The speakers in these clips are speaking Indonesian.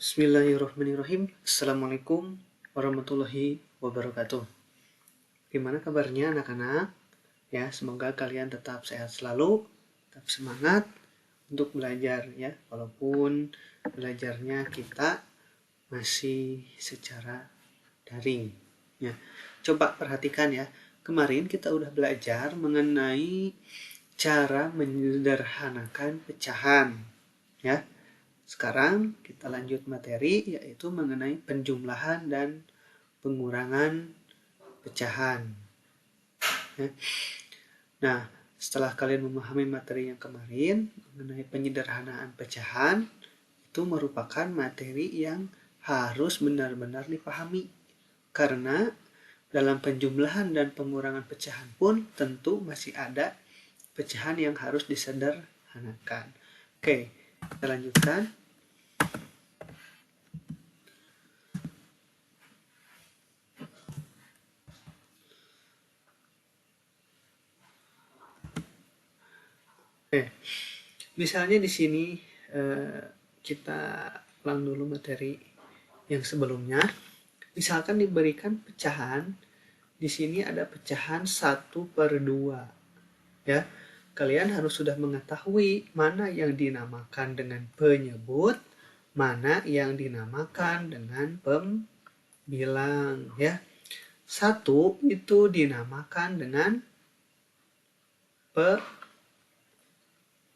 Bismillahirrahmanirrahim. Assalamualaikum warahmatullahi wabarakatuh. Gimana kabarnya anak-anak? Ya, semoga kalian tetap sehat selalu, tetap semangat untuk belajar ya, walaupun belajarnya kita masih secara daring. Ya, coba perhatikan ya. Kemarin kita udah belajar mengenai cara menyederhanakan pecahan. Ya. Sekarang kita lanjut materi, yaitu mengenai penjumlahan dan pengurangan pecahan. Nah, setelah kalian memahami materi yang kemarin mengenai penyederhanaan pecahan, itu merupakan materi yang harus benar-benar dipahami. Karena dalam penjumlahan dan pengurangan pecahan pun tentu masih ada pecahan yang harus disederhanakan. Oke, kita lanjutkan. Misalnya di sini kita ulang dulu materi yang sebelumnya. Misalkan diberikan pecahan, di sini ada pecahan 1/2. Ya, kalian harus sudah mengetahui mana yang dinamakan dengan penyebut, mana yang dinamakan dengan pembilang. Ya, 1 itu dinamakan dengan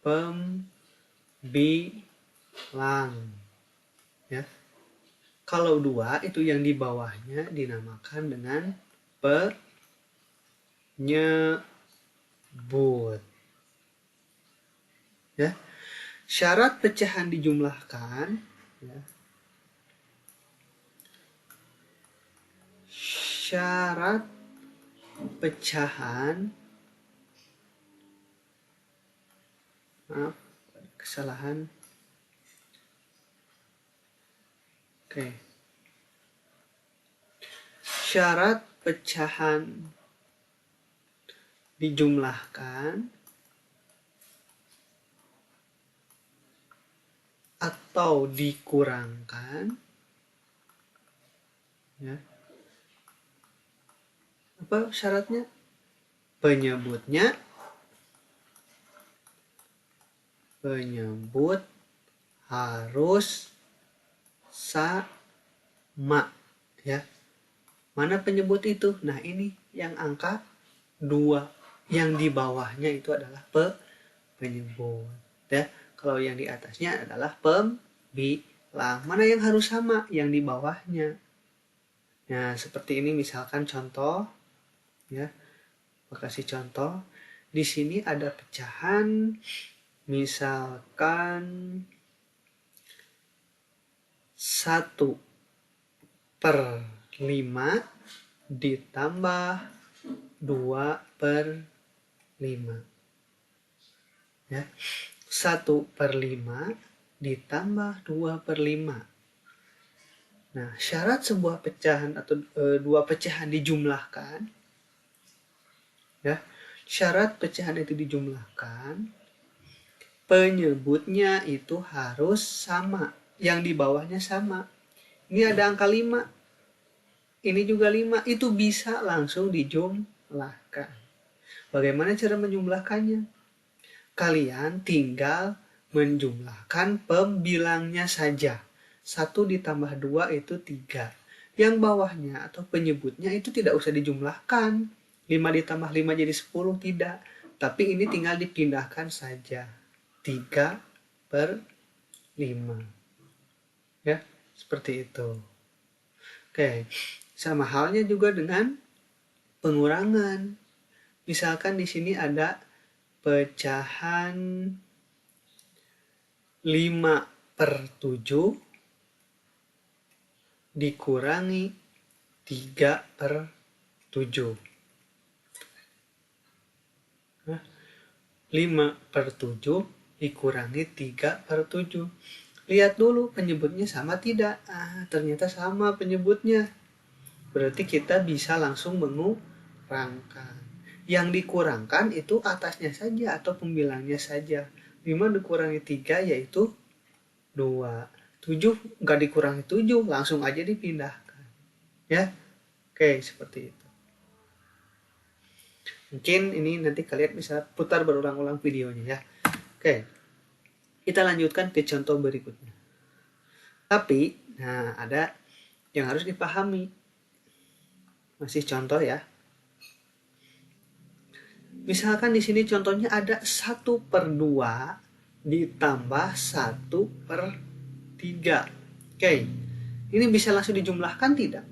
pembilang. Ya. Kalau 2 itu yang di bawahnya dinamakan dengan penyebut. Ya. Syarat pecahan dijumlahkan, ya. Syarat pecahan, kesalahan. Oke. Syarat pecahan dijumlahkan atau dikurangkan, ya. Apa syaratnya? Penyebut harus sama, ya. Mana penyebut itu? Nah, ini yang angka 2. Yang di bawahnya itu adalah penyebut, ya. Kalau yang di atasnya adalah pembilang. Mana yang harus sama? Yang di bawahnya. Nah, seperti ini misalkan contoh, ya. Kasih contoh. Di sini ada pecahan misalkan 1/5 ditambah 2/5. Ya. 1/5 ditambah 2/5. Nah, syarat sebuah pecahan atau dua pecahan dijumlahkan, ya. Syarat pecahan itu dijumlahkan, penyebutnya itu harus sama, yang di bawahnya sama. Ini ada angka 5, ini juga 5, itu bisa langsung dijumlahkan. Bagaimana cara menjumlahkannya? Kalian tinggal menjumlahkan pembilangnya saja. 1 ditambah 2 itu 3. Yang bawahnya atau penyebutnya itu tidak usah dijumlahkan. 5 ditambah 5 jadi 10, tidak. Tapi ini tinggal dipindahkan saja. 3/5. Ya, seperti itu. Oke, sama halnya juga dengan pengurangan. Misalkan di sini ada pecahan 5/7 dikurangi 3/7. 5/7 dikurangi 3/7. Lihat dulu penyebutnya sama tidak? Ternyata sama penyebutnya. Berarti kita bisa langsung mengurangkan. Yang dikurangkan itu atasnya saja atau pembilangnya saja. 5 dikurangi 3 yaitu 2. Itu 7 nggak dikurangi 7, langsung aja dipindahkan. Ya, oke, seperti itu. Mungkin ini nanti kalian bisa putar berulang-ulang videonya ya. Oke, kita lanjutkan ke contoh berikutnya. Tapi, nah ada yang harus dipahami. Masih contoh ya. Misalkan di sini contohnya ada 1/2 ditambah 1/3. Oke, ini bisa langsung dijumlahkan tidak?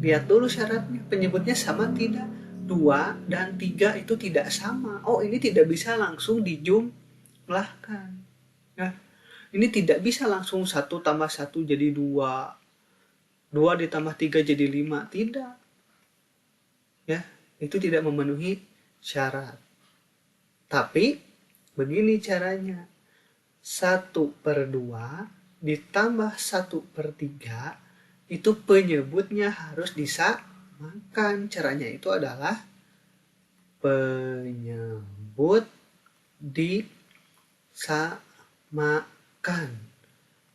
Lihat dulu syaratnya, penyebutnya sama tidak? 2 dan 3 itu tidak sama. Oh, ini tidak bisa langsung dijumlahkan. Nah, ini tidak bisa langsung 1 tambah 1 jadi 2. 2 ditambah 3 jadi 5. Tidak. Ya, itu tidak memenuhi syarat. Tapi, begini caranya. 1/2 ditambah 1/3 itu penyebutnya harus disamakan. Caranya itu adalah penyebut disamakan.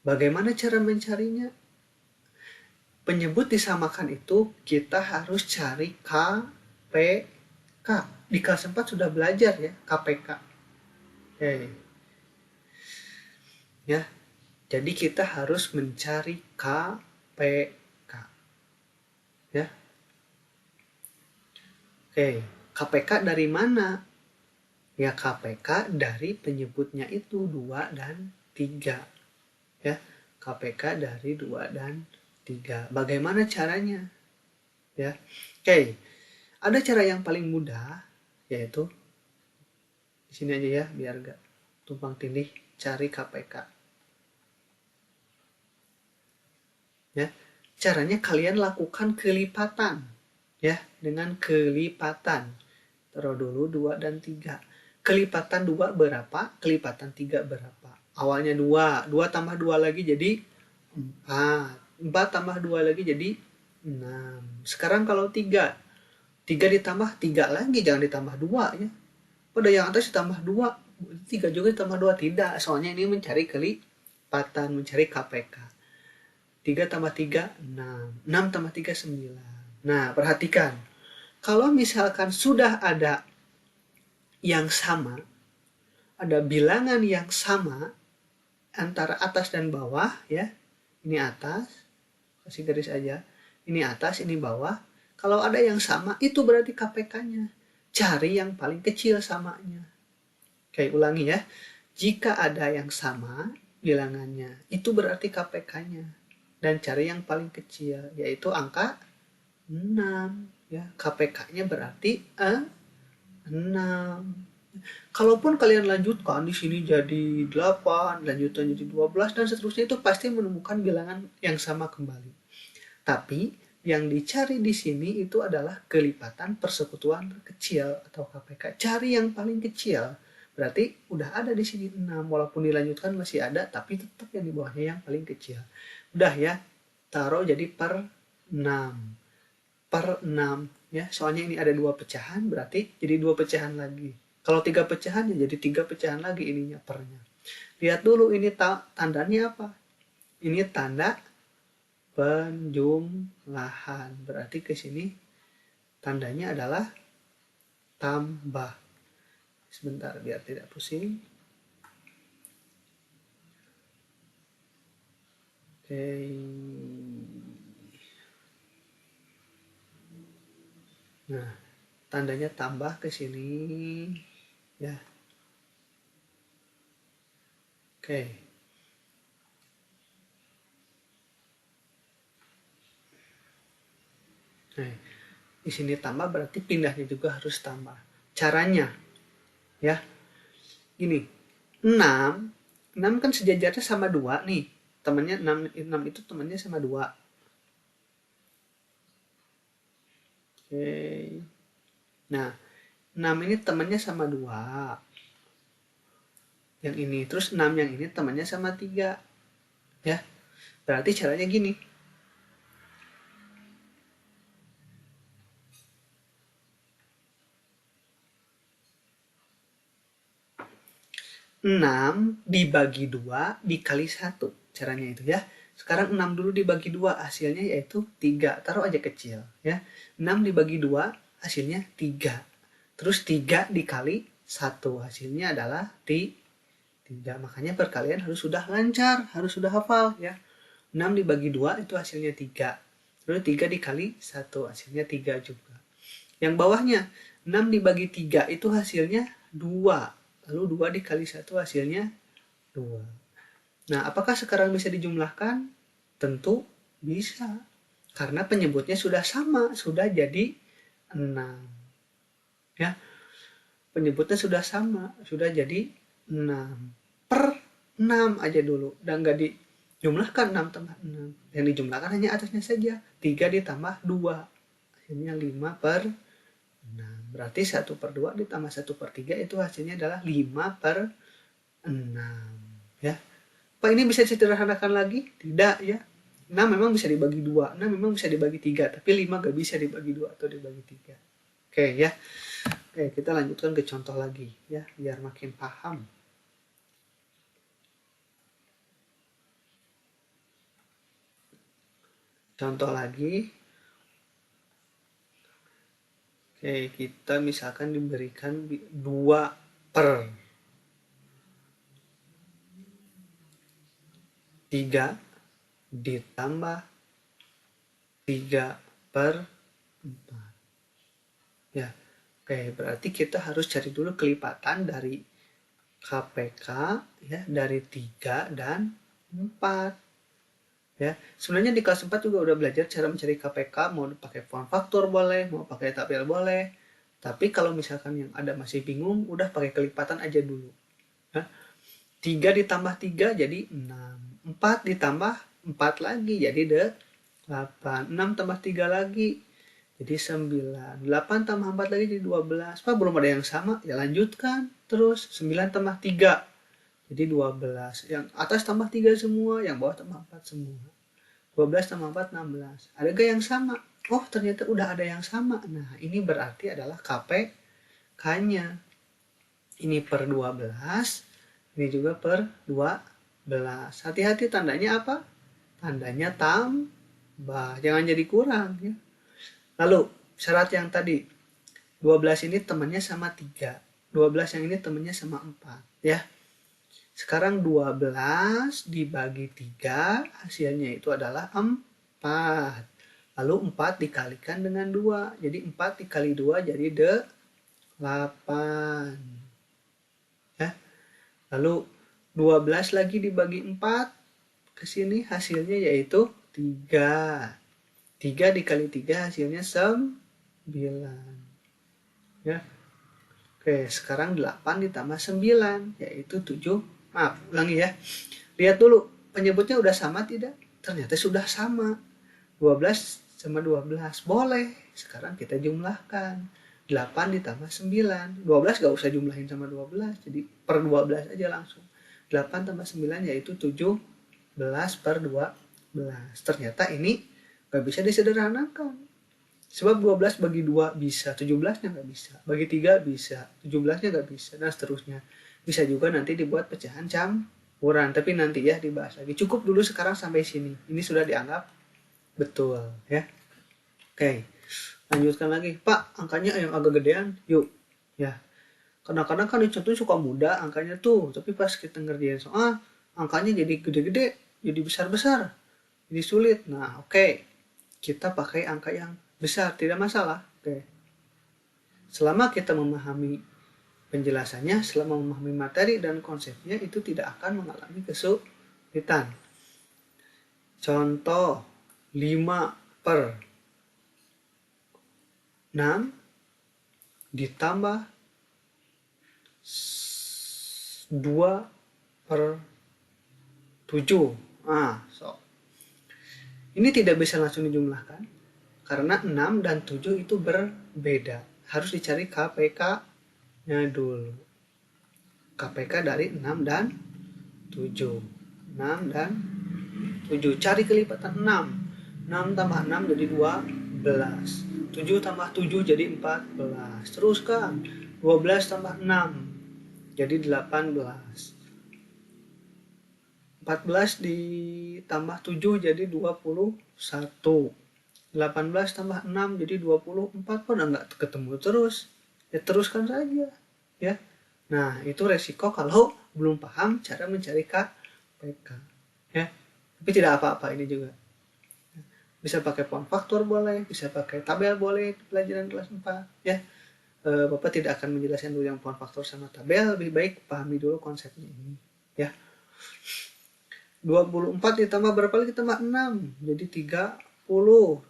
Bagaimana cara mencarinya? Penyebut disamakan itu kita harus cari KPK. Di kelas 4 sudah belajar ya KPK. Oke. Ya. Jadi kita harus mencari KPK. Ya. Oke, KPK dari mana? Ya, KPK dari penyebutnya itu 2 dan 3. Ya, KPK dari 2 dan 3. Bagaimana caranya? Ya. Oke. Ada cara yang paling mudah, yaitu di sini aja ya biar gak tumpang tindih, cari KPK. Ya. Caranya kalian lakukan kelipatan. Ya, dengan kelipatan. Taruh dulu 2 dan 3. Kelipatan 2 berapa? Kelipatan 3 berapa? Awalnya 2. 2 tambah 2 lagi jadi 4. 4 tambah 2 lagi jadi 6. Sekarang kalau 3. 3 ditambah 3 lagi, jangan ditambah 2 ya. Pada yang atas ditambah 2. 3 juga ditambah 2. Tidak, soalnya ini mencari kelipatan, mencari KPK. 3 tambah 3, 6. 6 tambah 3, 9. Nah, perhatikan. Kalau misalkan sudah ada yang sama, ada bilangan yang sama antara atas dan bawah ya. Ini atas, kasih garis aja. Ini atas, ini bawah. Kalau ada yang sama, itu berarti KPK-nya. Cari yang paling kecil samanya. Oke, ulangi ya. Jika ada yang sama bilangannya, itu berarti KPK-nya. Dan cari yang paling kecil, yaitu angka 6. Ya, KPK-nya berarti 6. Kalaupun kalian lanjutkan di sini jadi 8, lanjutan jadi 12 dan seterusnya, itu pasti menemukan bilangan yang sama kembali. Tapi yang dicari di sini itu adalah kelipatan persekutuan terkecil atau KPK. Cari yang paling kecil. Berarti udah ada di sini 6, walaupun dilanjutkan masih ada, tapi tetap yang di bawahnya yang paling kecil. Udah ya, taruh jadi per 6. Per 6 ya, soalnya ini ada 2 pecahan, berarti jadi 2 pecahan lagi. Kalau 3 pecahan ya jadi 3 pecahan lagi ininya pernya. Lihat dulu ini tandanya apa? Ini tanda penjumlahan. Berarti ke sini tandanya adalah tambah. Sebentar biar tidak pusing. Oke. Nah, tandanya tambah ke sini ya. Oke. Nah, di sini tambah berarti pindahnya juga harus tambah. Caranya ya. Gini. 6 kan sejajarnya sama 2 nih. Temannya 6 itu temannya sama 2. Oke. Nah, 6 ini temannya sama 2. Yang ini. Terus 6 yang ini temannya sama 3. Ya. Berarti caranya gini. 6 dibagi 2 dikali 1. caranya itu ya. Sekarang 6 dulu dibagi 2, hasilnya yaitu 3. Taruh aja kecil ya. 6 dibagi 2, hasilnya 3. Terus 3 dikali 1, hasilnya adalah 3. Makanya perkalian harus sudah lancar, harus sudah hafal ya. 6 dibagi 2 itu hasilnya 3. Terus 3 dikali 1, hasilnya 3 juga. Yang bawahnya 6 dibagi 3 itu hasilnya 2. Lalu 2 dikali 1 hasilnya 2. Nah, apakah sekarang bisa dijumlahkan? Tentu bisa. Karena penyebutnya sudah sama, sudah jadi 6. Ya. Penyebutnya sudah sama, sudah jadi 6. Per 6 aja dulu. Dan nggak dijumlahkan 6 tambah 6. Yang dijumlahkan hanya atasnya saja. 3 ditambah 2. Hasilnya 5 per 6. Berarti 1 per 2 ditambah 1 per 3 itu hasilnya adalah 5 per 6. Ya. Pak, ini bisa disederhanakan lagi? Tidak ya. 6 memang bisa dibagi 2. 6 memang bisa dibagi 3. Tapi 5 gak bisa dibagi 2 atau dibagi 3. Oke ya. Oke, kita lanjutkan ke contoh lagi ya. Biar makin paham. Contoh lagi. Oke, kita misalkan diberikan 2 per 3 ditambah 3 per 4. Ya, oke, berarti kita harus cari dulu kelipatan dari KPK ya, dari 3 dan 4. Ya, sebenarnya di kelas 4 juga udah belajar cara mencari KPK, mau pakai form faktor boleh, mau pakai tabel boleh. Tapi kalau misalkan yang ada masih bingung, udah pakai kelipatan aja dulu. Ya. 3 ditambah 3 jadi 6. 4 ditambah 4 lagi jadi 8. 6 tambah 3 lagi jadi 9. 8 tambah 4 lagi jadi 12. Pak, belum ada yang sama? Ya lanjutkan terus. 9 tambah 3 jadi 12. Yang atas tambah 3 semua, yang bawah tambah 4 semua. 12 tambah 4 16. Ada gak yang sama? Oh, ternyata udah ada yang sama. Nah, ini berarti adalah KPK-nya. Ini per 12. Ini juga per 12. Hati-hati, tandanya apa? Tandanya tambah. Jangan jadi kurang ya. Lalu syarat yang tadi 12 ini temannya sama 3. 12 yang ini temannya sama 4 ya. Sekarang 12 dibagi 3 hasilnya itu adalah 4. Lalu 4 dikalikan dengan 2. Jadi 4 dikali 2 jadi 8. Ya. Lalu 12 lagi dibagi 4 ke sini hasilnya yaitu 3. 3 dikali 3 hasilnya 9. Ya. Oke, sekarang 8 ditambah 9 yaitu 7. Maaf, ulangi ya. Lihat dulu, penyebutnya udah sama tidak? Ternyata sudah sama. 12 sama 12. Boleh. Sekarang kita jumlahkan. 8 ditambah 9. 12 gak usah jumlahin sama 12. Jadi per 12 aja langsung. 8 tambah 9 yaitu 17 per 12. Ternyata ini gak bisa disederhanakan. Sebab 12 bagi 2 bisa, 17-nya gak bisa. Bagi 3 bisa, 17-nya gak bisa, dan seterusnya. Bisa juga nanti dibuat pecahan campuran. Tapi nanti ya dibahas lagi. Cukup dulu sekarang sampai sini. Ini sudah dianggap betul ya. Oke, lanjutkan lagi. Pak, angkanya yang agak gedean. Yuk. Ya. Kadang-kadang kan di contoh suka mudah angkanya tuh, tapi pas kita ngerjain soal, angkanya jadi gede-gede, jadi besar-besar, jadi sulit. Nah, oke. Kita pakai angka yang besar, tidak masalah. Oke. Selama kita memahami penjelasannya, selama memahami materi dan konsepnya, itu tidak akan mengalami kesulitan. Contoh 5 per 6 ditambah 2 per 7. Ini tidak bisa langsung dijumlahkan karena 6 dan 7 itu berbeda. Harus dicari KPK-nya dulu. KPK dari 6 dan 7. 6 dan 7. Cari kelipatan 6. 6 tambah 6 jadi 12. 7 tambah 7 jadi 14. Teruskan. 12 tambah 6 jadi 18. 14 ditambah 7 jadi 21. 18 tambah 6 jadi 24. Pada nggak ketemu terus. Ya teruskan saja. Ya. Nah, itu resiko kalau belum paham cara mencari KPK. Ya. Tapi tidak apa-apa ini juga. Bisa pakai poin faktor boleh, bisa pakai tabel boleh di pelajaran kelas 4. Ya. Bapak tidak akan menjelaskan dulu yang poin faktor sama tabel, lebih baik pahami dulu konsepnya ini. Ya. 24 ditambah berapa lagi? Tambah 6 jadi 30.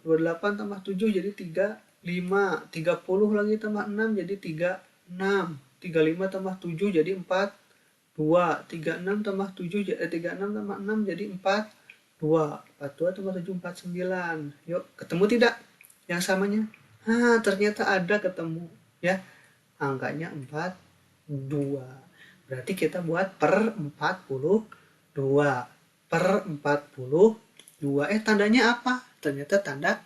28 tambah 7 jadi 35. 30 lagi tambah 6 jadi 36. 35 tambah 7 jadi 42. 36 tambah 7 36 tambah 6 jadi 42. 42 tambah 7 49. Yuk, ketemu tidak yang samanya? Ternyata ada ketemu ya. Angkanya 42. Berarti kita buat per 42. Per 42. Tandanya apa? Ternyata tanda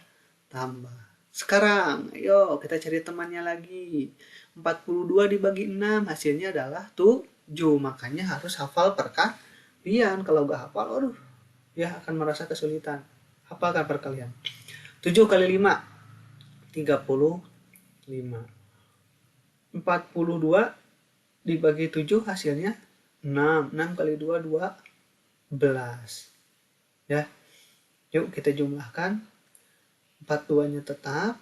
tambah. Sekarang, ayo kita cari temannya lagi. 42 dibagi 6 hasilnya adalah 7. Makanya harus hafal perkalian. Kalau nggak hafal, aduh, ya akan merasa kesulitan. Hafalkan perkalian. 7 kali 5, 35. 42 dibagi 7 hasilnya 6. 6 kali 2, 12. Ya. Yuk kita jumlahkan. 42-nya tetap.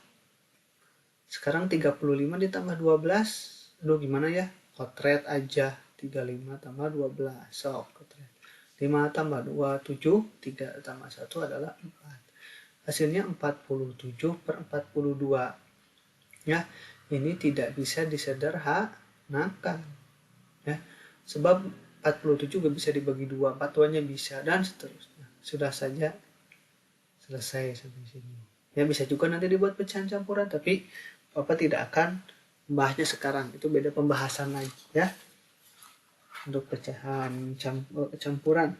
Sekarang 35 ditambah 12. Aduh gimana ya? Kotret aja. 35 tambah 12. Sok, kotret. 5 tambah 2, 7. 3 tambah 1 adalah 4. Hasilnya 47 per 42. Ya, ini tidak bisa disederhanakan. Ya, sebab 47 juga bisa dibagi 2. 4-2-nya bisa, dan seterusnya. Sudah saja selesai sampai sini. Ya, bisa juga nanti dibuat pecahan campuran, tapi Bapak tidak akan membahasnya sekarang. Itu beda pembahasan lagi ya. Untuk pecahan campuran.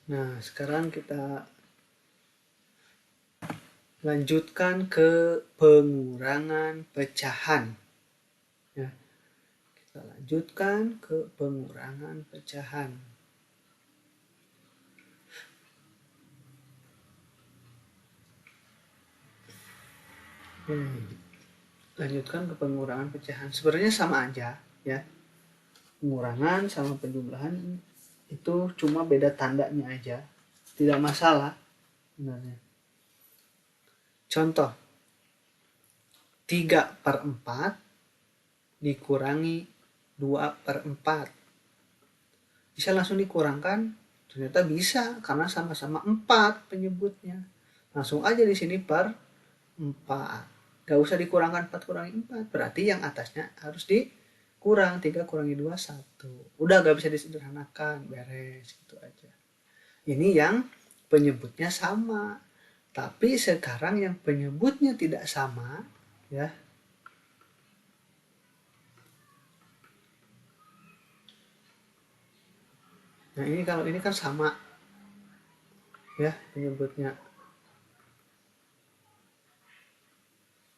Nah, sekarang kita lanjutkan ke pengurangan pecahan. Ya, kita lanjutkan ke pengurangan pecahan. Lanjutkan ke pengurangan pecahan. Sebenarnya sama aja, ya. Pengurangan sama penjumlahan itu cuma beda tandanya aja. Tidak masalah sebenarnya. Contoh, 3/4 dikurangi 2/4. Bisa langsung dikurangkan? Ternyata bisa, karena sama-sama 4 penyebutnya. Langsung aja di sini per 4. Gak usah dikurangkan 4 kurangi 4. Berarti yang atasnya harus dikurang. 3 kurangi 2, 1. Udah gak bisa disederhanakan. Beres, gitu aja. Ini yang penyebutnya sama. Tapi sekarang yang penyebutnya tidak sama, ya. Nah, ini kalau ini kan sama, ya, penyebutnya.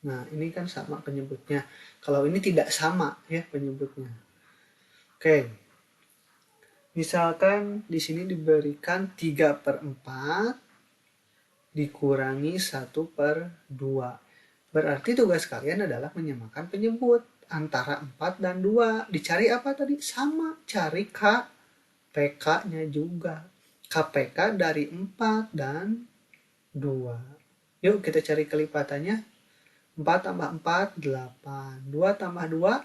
Nah, ini kan sama penyebutnya. Kalau ini tidak sama, ya, penyebutnya. Oke. Misalkan di sini diberikan 3/4 dikurangi 1/2. Berarti tugas kalian adalah menyamakan penyebut antara 4 dan 2. Dicari apa tadi? Sama. Cari KPK-nya juga. KPK dari 4 dan 2. Yuk kita cari kelipatannya. 4 tambah 4, 8. 2 tambah 2,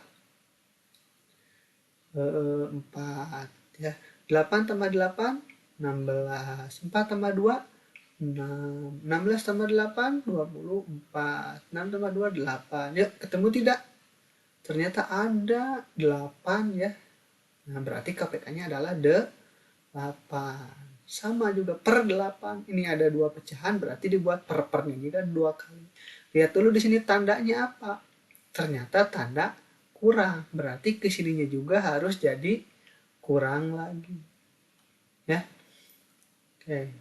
4. Ya. 8 tambah 8, 16. 4 tambah 2, 6. 16 tambah 8, 24. 6 tambah 2, 8. Yuk, ketemu tidak? Ternyata ada 8 ya. Nah, berarti KPK-nya adalah 8. Sama juga per 8. Ini ada 2 pecahan, berarti dibuat per-pernya juga 2 kali. Lihat dulu di sini tandanya apa? Ternyata tanda kurang, berarti kesininya juga harus jadi kurang lagi. Ya, oke.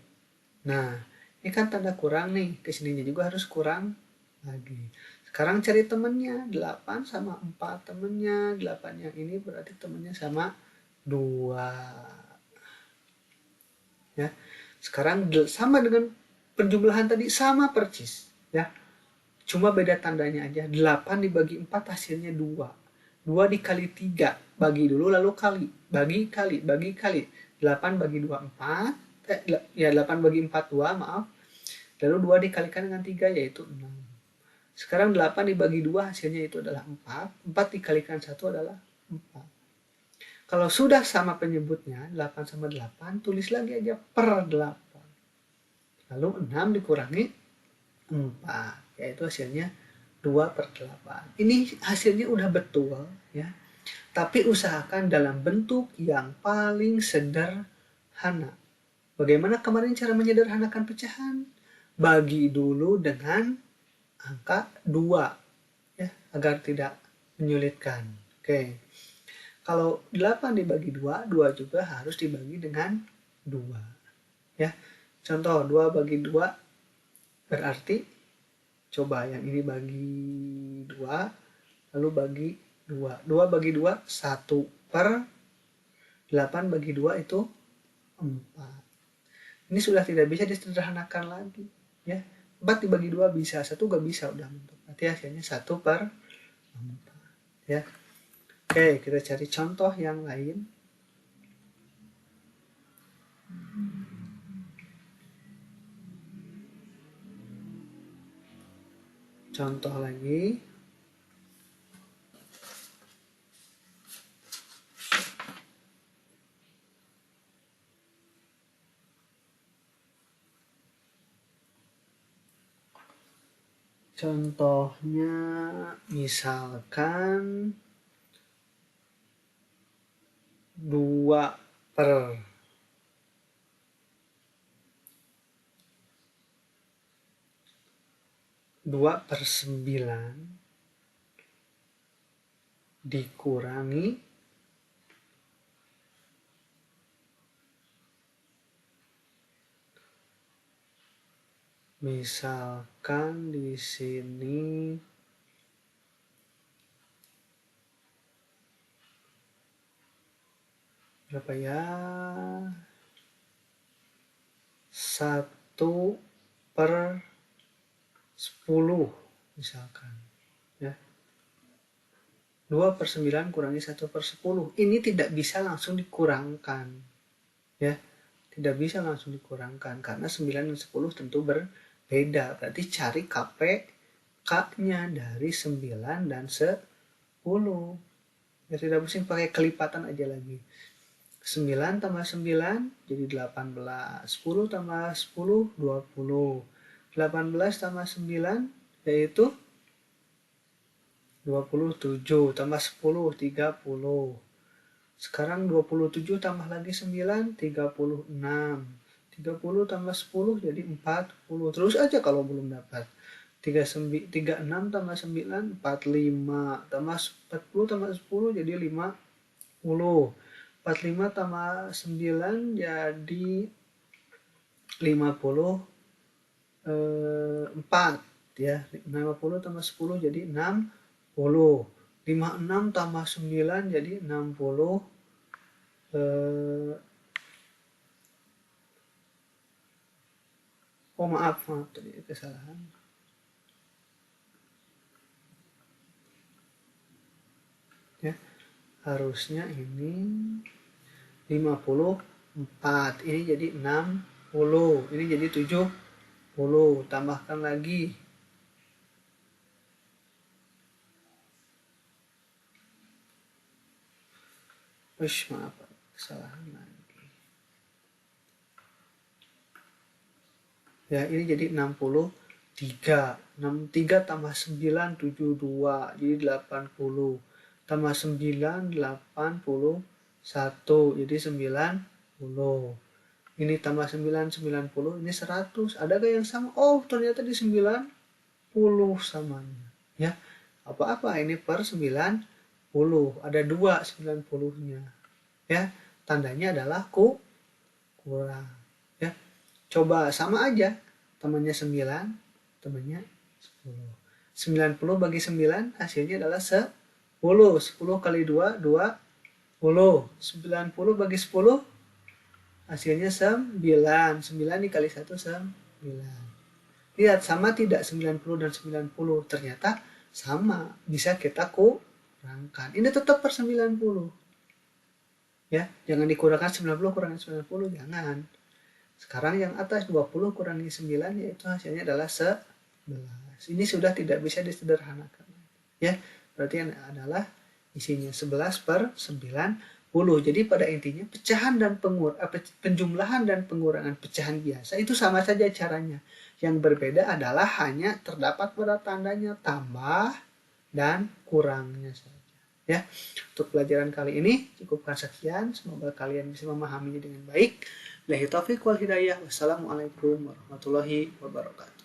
Nah, ini kan tanda kurang nih, kesininya juga harus kurang lagi. Sekarang cari temennya, 8 sama 4 temennya, 8 yang ini berarti temennya sama 2. Ya, sekarang sama dengan penjumlahan tadi, sama persis. Ya, cuma beda tandanya aja. 8 dibagi 4 hasilnya 2. 2 dikali 3, bagi dulu lalu kali. Bagi, 8 bagi 2, 4. 8 bagi 4, 2, maaf. Lalu 2 dikalikan dengan 3, yaitu 6. Sekarang 8 dibagi 2, hasilnya itu adalah 4. 4 dikalikan 1 adalah 4. Kalau sudah sama penyebutnya, 8 sama 8, tulis lagi aja per 8. Lalu 6 dikurangi 4, yaitu hasilnya 2 per 8. Ini hasilnya udah betul, ya. Tapi usahakan dalam bentuk yang paling sederhana. Bagaimana kemarin cara menyederhanakan pecahan? Bagi dulu dengan angka 2, ya, agar tidak menyulitkan. Oke. Kalau 8 dibagi 2, 2 juga harus dibagi dengan 2. Ya. Contoh 2 bagi 2 berarti coba yang ini bagi 2, lalu bagi 2. 2 bagi 2, 1 per 8 bagi 2 itu 4. Ini sudah tidak bisa disederhanakan lagi. Ya. 4 dibagi 2 bisa, 1 gak bisa, udah mentok. Berarti hasilnya 1 per 4. Ya. Oke, kita cari contoh yang lain. Contoh lagi. Contohnya misalkan 2 per 9 dikurangi misalkan di sini berapa ya? 1 per 10 misalkan, ya. 2 per 9 kurangi 1 per 10. Ini tidak bisa langsung dikurangkan, ya. Tidak bisa langsung dikurangkan karena 9 dan 10 tentu berbeda. Berarti cari KPK-nya dari 9 dan 10. Ya, tidak pusing, pakai kelipatan aja lagi. 9 tambah 9 jadi 18. 10 tambah 10, 20. 18 tambah 9 yaitu 27. Tambah 10, 30. Sekarang 27 tambah lagi 9, 36. 30 tambah 10 jadi 40. Terus aja kalau belum dapat. 36 tambah 9, 45. Tambah 40 tambah 10 jadi 50. 45 tambah 9 jadi 54, ya. 50 tambah 10 jadi 60. 56 tambah 9 jadi 60. Maaf tadi kesalahan. Ya. Harusnya ini 54, ini jadi 60, ini jadi 70. Tambahkan lagi. Maaf, kesalahan lagi. Ya, ini jadi 63. 63 tambah 9, 72, jadi 80. Tambah 9, 81, jadi 90. Ini tambah 9, 90, ini 100. Adakah yang sama? Oh, ternyata di 90 samanya. Ya, apa-apa, ini per 90. Ada 2 90-nya. Ya, tandanya adalah kurang. Ya. Coba sama aja. Temannya 9, temannya 10. 90 bagi 9 hasilnya adalah 10. 10 kali 2, 20. 90 bagi 10 hasilnya 9. 9 dikali 1, 9. Lihat sama tidak 90 dan 90? Ternyata sama. Bisa kita kurangkan. Ini tetap per 90. Ya, jangan dikurangkan 90 kurangi 90, jangan. Sekarang yang atas 20 kurangi 9 yaitu hasilnya adalah 11. Ini sudah tidak bisa disederhanakan. Ya, berarti adalah isinya 11 per 90. Jadi pada intinya pecahan dan penjumlahan dan pengurangan pecahan biasa itu sama saja caranya. Yang berbeda adalah hanya terdapat pada tandanya tambah dan kurangnya saja. Ya, untuk pelajaran kali ini cukupkan sekian. Semoga kalian bisa memahaminya dengan baik. Billahi taufiq wal hidayah. Wassalamualaikum warahmatullahi wabarakatuh.